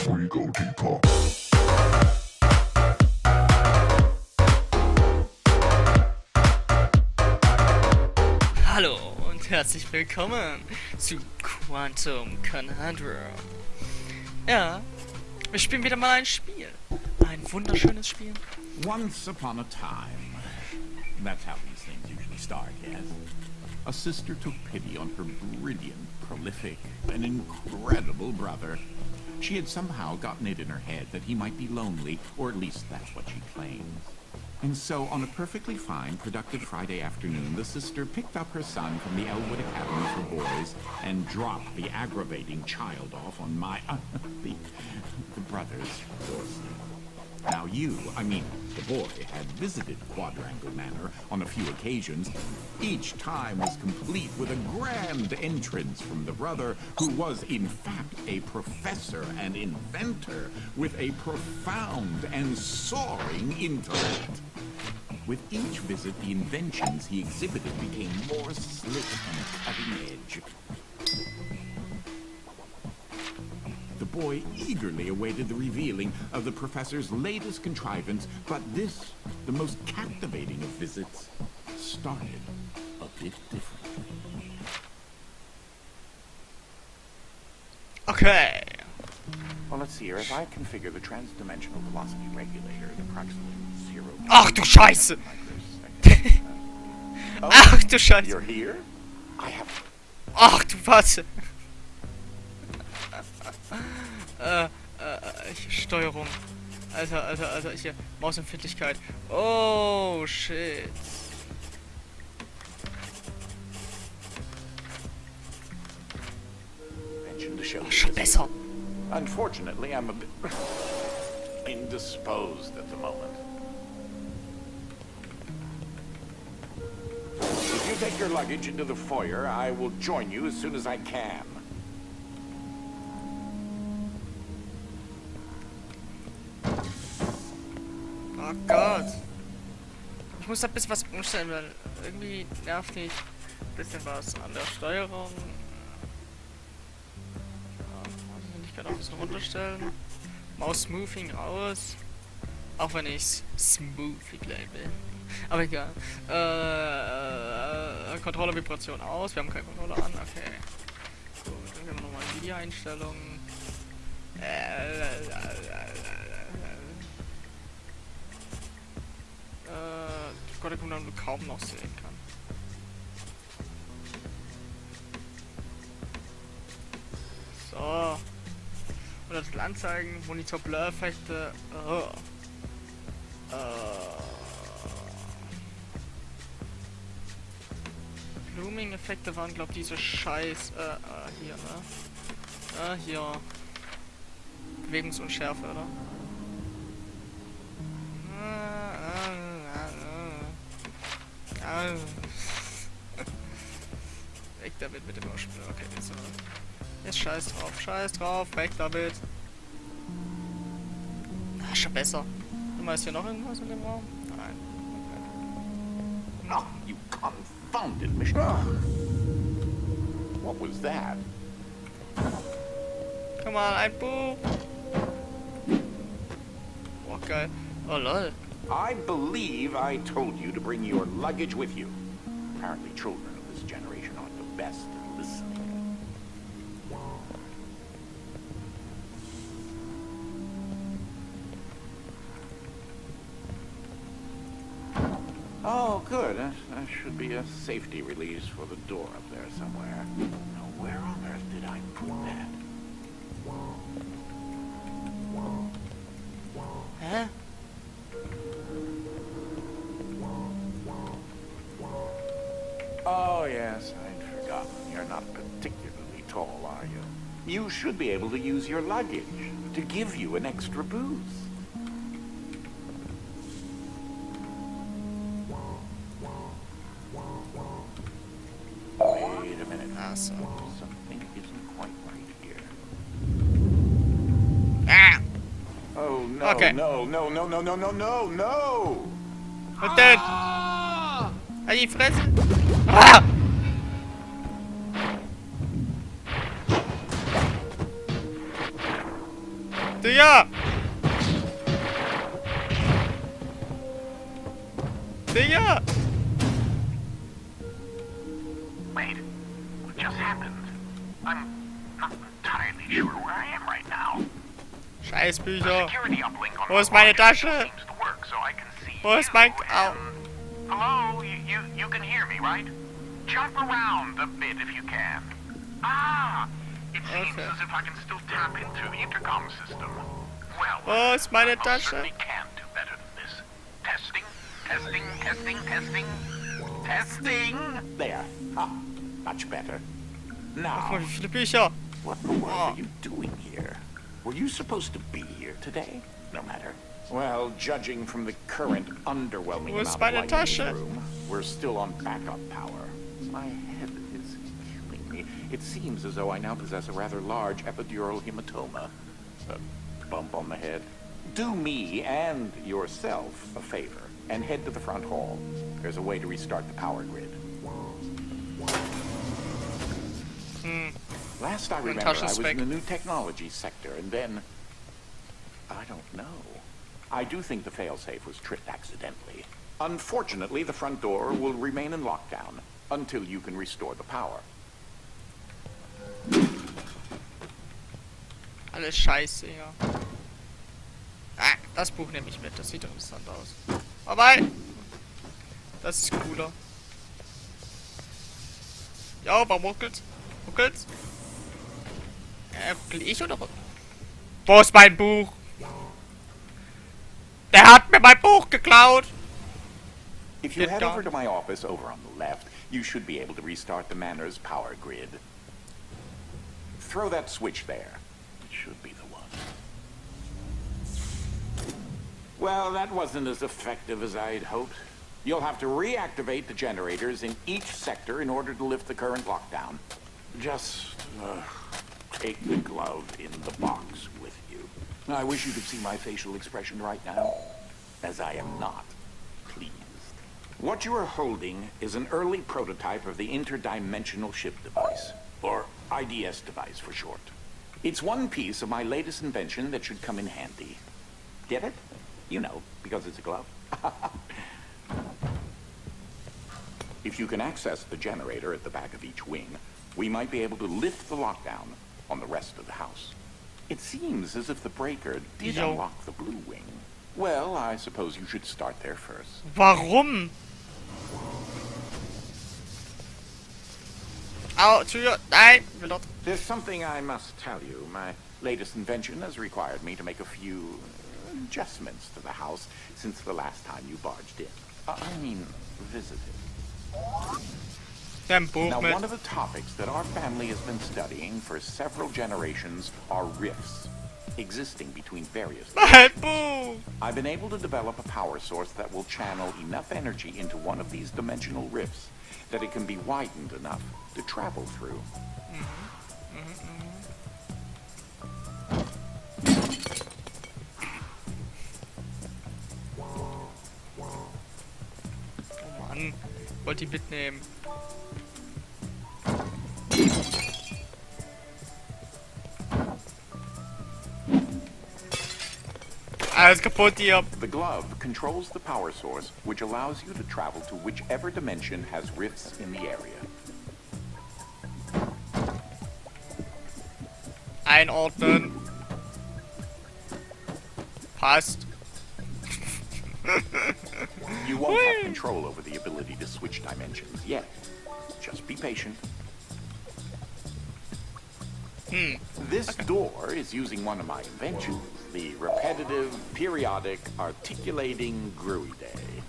we go deeper. Hallo und herzlich willkommen zu Quantum Conundrum. Ja, wir spielen wieder mal ein Spiel. Ein wunderschönes Spiel. Once upon a time. That's how these things usually start, yes? A sister took pity on her brilliant, prolific, and incredible brother. She had somehow gotten it in her head that he might be lonely, or at least that's what she claims. And so, on a perfectly fine, productive Friday afternoon, the sister picked up her son from the Elwood Academy for Boys and dropped the aggravating child off on the brother's doorstep. Now the boy, had visited Quadrangle Manor on a few occasions. Each time was complete with a grand entrance from the brother, who was in fact a professor and inventor with a profound and soaring intellect. With each visit, the inventions he exhibited became more slick and cutting edge. The boy eagerly awaited the revealing of the professor's latest contrivance, but this, the most captivating of visits, started a bit differently. Okay. Well, let's see here. If I configure the transdimensional velocity regulator at approximately 0. Ach du Scheiße! Oh, Ach du Scheiße! you're here? I have... Ach du Warte! Steuerung. Alter, hier. Mausempfindlichkeit. Oh, shit. Oh, schon besser. Unfortunately, I'm a bit indisposed at the moment. If you take your luggage into the foyer, I will join you as soon as I can. Oh Gott. Ich muss da ein bisschen was umstellen, weil irgendwie nervt mich ein bisschen was an der Steuerung. Ich kann auch ein bisschen runterstellen. Maus-Smoothing raus. Auch wenn ich's smoothie gleich will. Aber egal. Controller-Vibration aus. Wir haben keinen Controller an. Okay. Gut, dann gehen wir nochmal in die Einstellungen. Gott, ich komme dann kaum noch sehen kann. So. Und das Anzeigen, Monitor Blur-Effekte. Blooming-Effekte waren, glaube ich, diese Scheiß. Hier, ne? Hier. Bewegungsunschärfe, oder? Weg damit mit dem Ausspielen. Okay, jetzt scheiß drauf, weg damit. Ah, schon besser. Ist hier noch irgendwas in dem Raum? Nein. Okay. Oh, you confounded machine. What was that? Komm mal, ein Buch. Oh, geil. Oh, lol. I believe I told you to bring your luggage with you. Apparently children of this generation aren't the best at listening. Oh, good. That should be a safety release for the door up there somewhere. Now, where on earth did I put that? Hä? Oh, yes, I'd forgotten. You're not particularly tall, are you? You should be able to use your luggage to give you an extra boost. Wait a minute. So. Something isn't quite right here. Ah! Oh, no, Okay. no. Und dann... Halt die Fresse! Ah! Digga! Digga! Wait, what just happened? I'm not entirely sure where I am right now. Scheiß The Bücher. security uplink on Wo my ist meine watch Tasche? seems to work, so I can see Wo ist you mein... Au. and- Hello, you can hear me, right? Jump around a bit if you can. Ah, it seems Okay. as if I can still tap into the intercom system. Well, Wo ist meine I most Tasche? certainly can do better than this. Testing, testing, testing, testing, testing. There. Ah, much better. Guck Now, mal, wie viele Bücher. what in the world are you doing here? Were you supposed to be here today? No matter. Well, judging from the current underwhelming Wo ist amount of meine light in this Tasche? room, we're still on backup power. My head is killing me. It seems as though I now possess a rather large epidural hematoma. A bump on the head. Do me and yourself a favor and head to the front hall. There's a way to restart the power grid. Last I remember, I Tasche was ist in weg. the new technology sector, and then... I don't know. I do think the failsafe was tripped accidentally. Unfortunately, the front door will remain in lockdown until you can restore the power. Alles scheiße, ja. Ah, das Buch nehme ich mit. Das sieht interessant aus. Vorbei! Das ist cooler. Ja, warum ruckelt's? Ruckelt's? Ruckel ich oder ruckel? Wo ist mein Buch? Der hat mir mein Buch geklaut! If you Get head down. over to my office over on the left, you should be able to restart the manor's power grid. Throw that switch there. It should be the one. Well, that wasn't as effective as I'd hoped. You'll have to reactivate the generators in each sector in order to lift the current lockdown. Just take the glove in the box with you. I wish you could see my facial expression right now, as I am not pleased. What you are holding is an early prototype of the interdimensional ship device, or IDS device for short. It's one piece of my latest invention that should come in handy. Get it? You know, because it's a glove. If you can access the generator at the back of each wing, we might be able to lift the lockdown on the rest of the house. It seems as if the breaker did Yo. unlock the blue wing. Well, I suppose you should start there first. Warum? Au, Tür, nein, will dort. There's something I must tell you. My latest invention has required me to make a few adjustments to the house since the last time you barged in. I mean, visited. Dein Buch Now, mit. one of the topics that our family has been studying for several generations are rifts existing between various... Mein Buch! I've been able to develop a power source that will channel enough energy into one of these dimensional rifts that it can be widened enough to travel through. Oh Mann, wollte die mitnehmen. Alles kaputt hier. The glove controls the power source, which allows you to travel to whichever dimension has rifts in the area. Einordnen. Passt. You won't have control over the ability to switch dimensions yet. Just be patient. This door is using one of my inventions, the repetitive, periodic, articulating Gruide.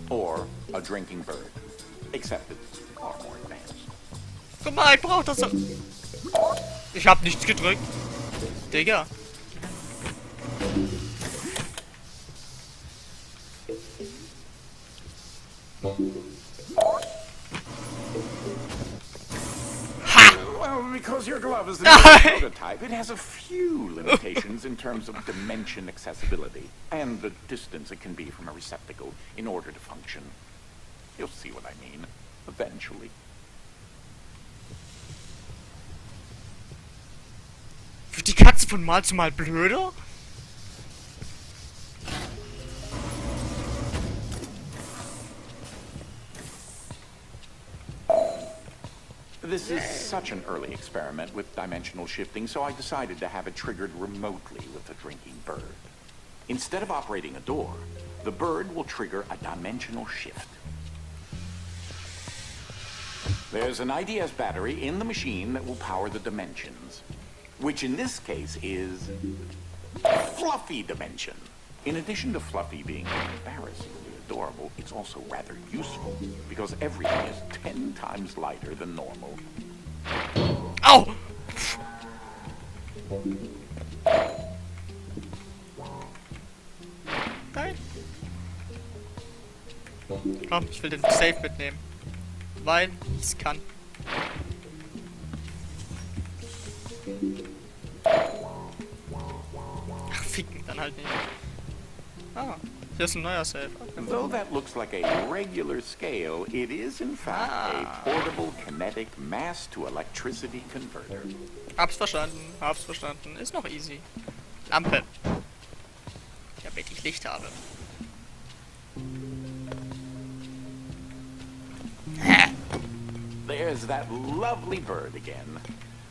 Or a drinking bird. Except it's far more advanced. Guck mal, ich brauch das. Ich hab nichts gedrückt. Digga. Well, because your glove is the Nein. prototype, it has a few limitations in terms of dimension accessibility and the distance it can be from a receptacle in order to function. You'll see what I mean, eventually. Wird die Katze von Mal zu Mal blöder? This is such an early experiment with dimensional shifting, so I decided to have it triggered remotely with a drinking bird. Instead of operating a door, the bird will trigger a dimensional shift. There's an IDS battery in the machine that will power the dimensions, which in this case is Fluffy Dimension. In addition to Fluffy being embarrassingly adorable, it's also rather useful because everything is 10 times lighter than normal. Au! Nein. Komm, ich will den Safe mitnehmen. Weil ich kann. Ach, ficken, dann halt nicht. Ah, hier ist ein neuer Safe. Though that looks like a regular scale, it is in fact a portable kinetic mass to electricity converter. Hab's verstanden, hab's verstanden. Ist noch easy. Lampe. Damit ich Licht habe. There's that lovely bird again.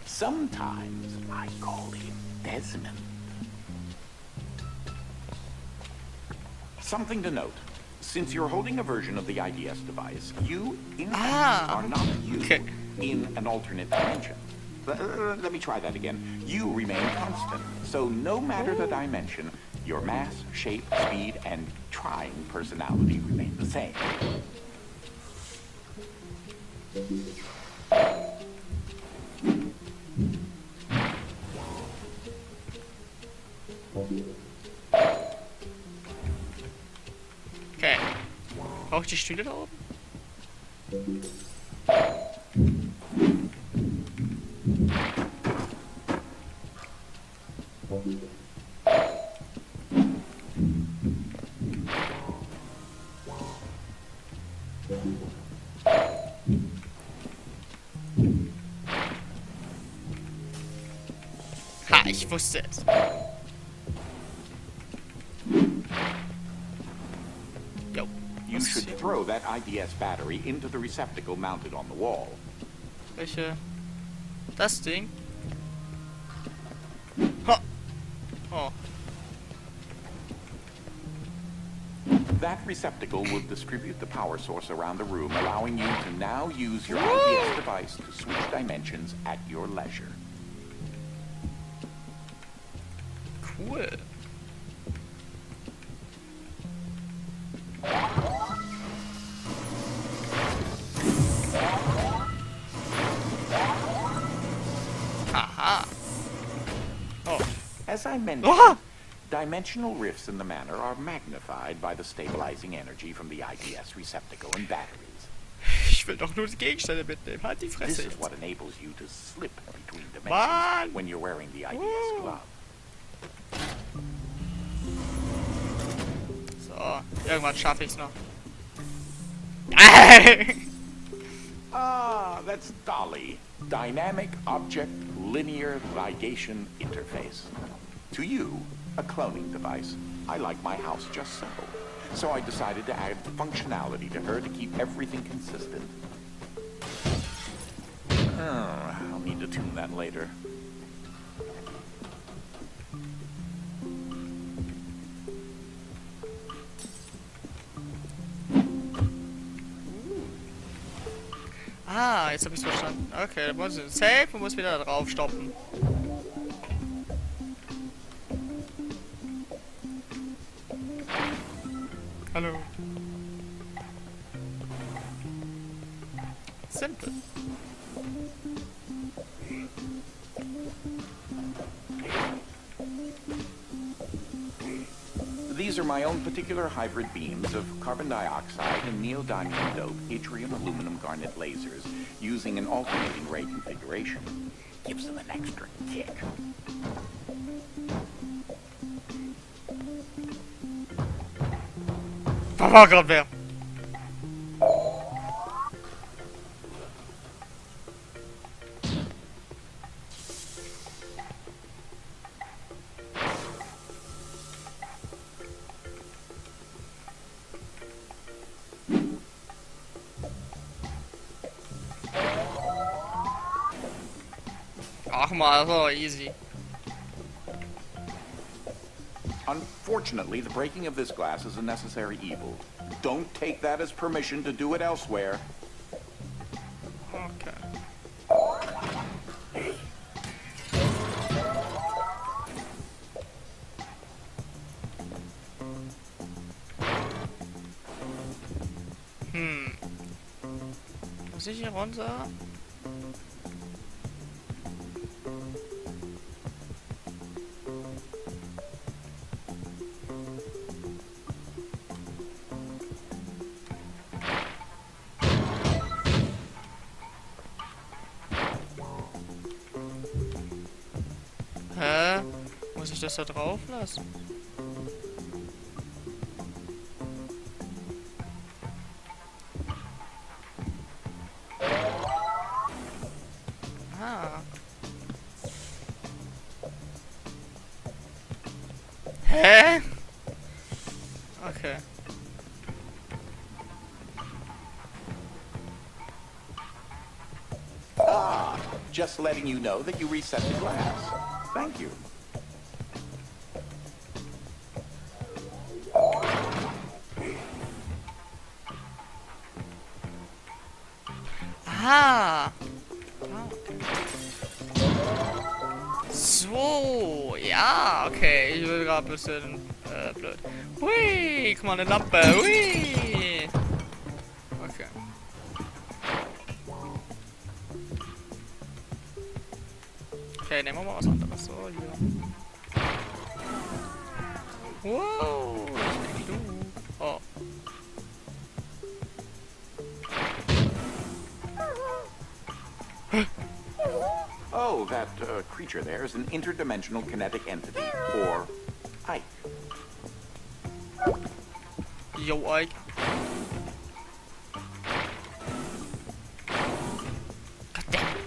Sometimes I call him Desmond. Something to note. Since you're holding a version of the IDS device, you, in fact, are not you in an alternate dimension. Let me try that again. You remain constant. So no matter the dimension, your mass, shape, speed, and trying personality remain the same. Okay. Brauche ich die Stühle da oben? Ha, ich wusste es. Jo. You should throw that IDS battery into the receptacle mounted on the wall. Welche? Das Ding? Ha! Oh. That receptacle will distribute the power source around the room, allowing you to now use your IDS device to switch dimensions at your leisure. Cool. Aha. Oh. As I mentioned, Ah! dimensional rifts in the manor are magnified by the stabilizing energy from the IDS receptacle and batteries. Ich will doch nur die Gegenstände mitnehmen. Halt die This Fresse is jetzt. what enables you to slip between dimensions Mann! when you're wearing the IDS Woo! glove. So, irgendwann schaffe ich's noch. Ah, that's Dolly. Dynamic Object Linear Ligation Interface. To you, a cloning device. I like my house just so. So I decided to add functionality to her to keep everything consistent. I'll need to tune that later. Ah, jetzt habe ich's verstanden. Okay, da muss ich safe und muss wieder da drauf stoppen. Hallo. Simpel. These are my own particular hybrid beams of carbon dioxide and neodymium dope yttrium aluminum garnet lasers using an alternating ray configuration. Gives them an extra kick. Da war gerade wer. mal, so easy. Unfortunately, the breaking of this glass is a necessary evil. Don't take that as permission to do it elsewhere. Okay. Muss ich hier runter? Hä? Muss ich das da drauf lassen? Ah. Hä? Okay. Ah, just letting you know that you reset the glass. Thank you. Ah. So, ja, okay. Ich will gerade ein bisschen blöd. Hui, guck mal, eine Lampe. Hui. Okay. Okay, nehmen wir mal was anderes. So, hier. Wow, ich bin wie du. Oh. Oh, that creature there is an interdimensional kinetic entity, or Ike. Yo, Ike. Goddammit.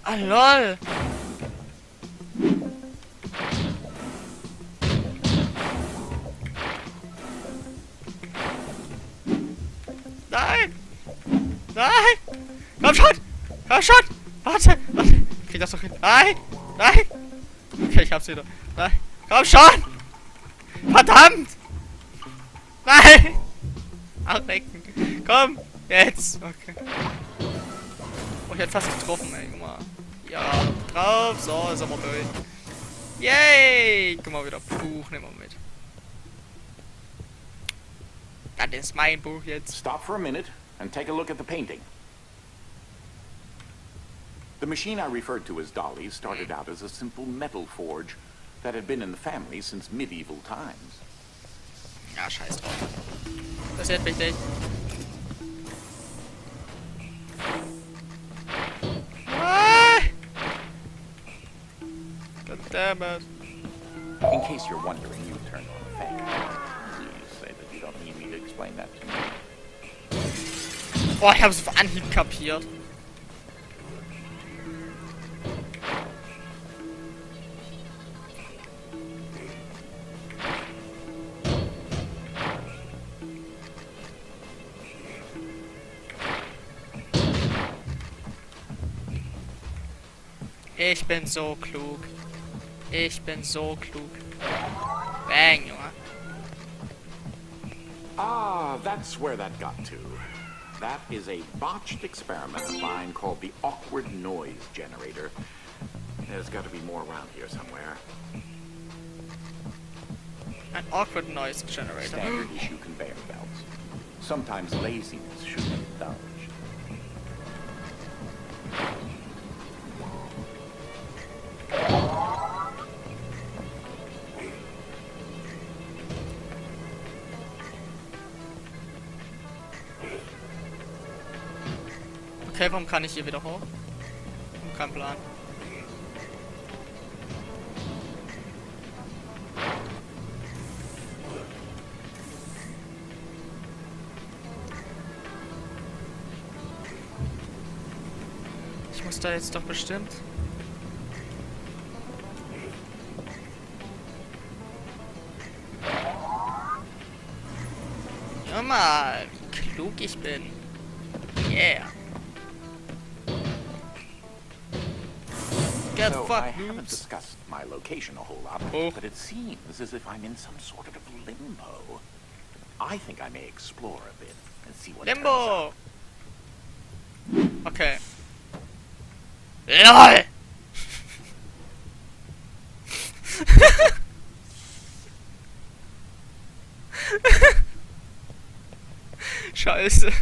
Ah, lol. Nein! Nein! Komm schon! Komm schon! Warte! Warte! Ich krieg das doch hin. Nein! Nein! Okay, ich hab's wieder. Nein! Komm schon! Verdammt! Nein! Ablecken! Komm! Jetzt! Okay. Oh, ich hätte fast getroffen, ey. Guck mal. Ja, drauf. So, ist aber durch. Yay! Guck mal wieder. Buch nehmen wir mit. Das ist mein Buch jetzt. Stop for a minute and take a look at the painting. The machine I referred to as Dolly started out as a simple metal forge that had been in the family since medieval times. Ja, scheiß drauf. Das ist wichtig. Ah! God damn it. In case you're wondering, you turned on the fan. Please say that you don't need me to explain that to you. Boah, ich hab's auf Anhieb kapiert. Ich bin so klug. Ich bin so klug. Bang, Junge. Ah, that's where that got to. That is a botched experiment of mine called the awkward noise generator. There's got to be more around here somewhere. An awkward noise generator. Standard issue conveyor belts. Sometimes laziness should be indulged. Okay, warum kann ich hier wieder hoch? Kein Plan. Ich muss da jetzt doch bestimmt. Hör mal, wie klug ich bin. Yeah. Get So, I fucked, haven't noobs. discussed my location a whole lot, Oh. but it seems as if I'm in some sort of limbo. I think I may explore a bit and see what turns Limbo. up. Okay. LOL. Scheiße.